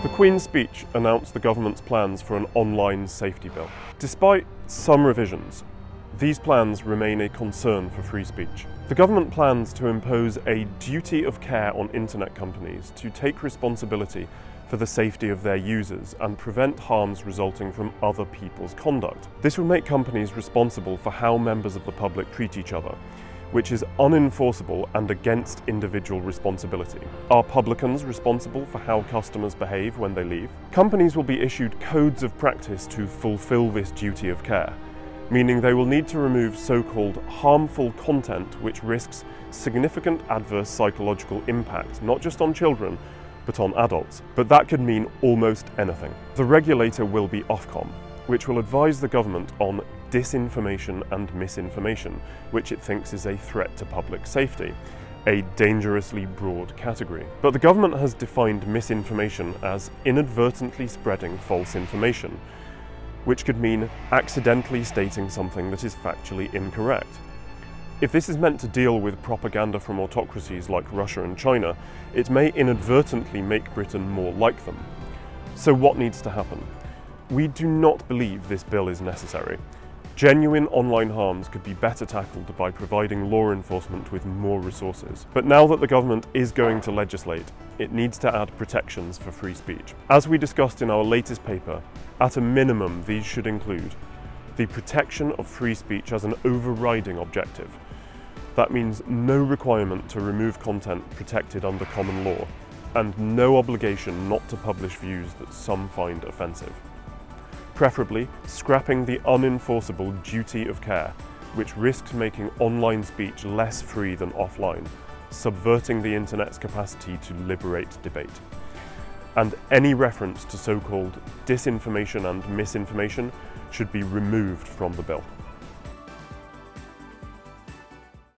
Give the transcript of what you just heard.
The Queen's speech announced the government's plans for an online safety bill. Despite some revisions, these plans remain a concern for free speech. The government plans to impose a duty of care on internet companies to take responsibility for the safety of their users and prevent harms resulting from other people's conduct. This would make companies responsible for how members of the public treat each other, which is unenforceable and against individual responsibility. Are publicans responsible for how customers behave when they leave? Companies will be issued codes of practice to fulfill this duty of care, meaning they will need to remove so-called harmful content which risks significant adverse psychological impact, not just on children, but on adults. But that could mean almost anything. The regulator will be Ofcom, which will advise the government on disinformation and misinformation, which it thinks is a threat to public safety, a dangerously broad category. But the government has defined misinformation as inadvertently spreading false information, which could mean accidentally stating something that is factually incorrect. If this is meant to deal with propaganda from autocracies like Russia and China, it may inadvertently make Britain more like them. So what needs to happen? We do not believe this bill is necessary. Genuine online harms could be better tackled by providing law enforcement with more resources. But now that the government is going to legislate, it needs to add protections for free speech. As we discussed in our latest paper, at a minimum these should include the protection of free speech as an overriding objective. That means no requirement to remove content protected under common law, and no obligation not to publish views that some find offensive. Preferably, scrapping the unenforceable duty of care, which risks making online speech less free than offline, subverting the internet's capacity to liberate debate. And any reference to so-called disinformation and misinformation should be removed from the bill.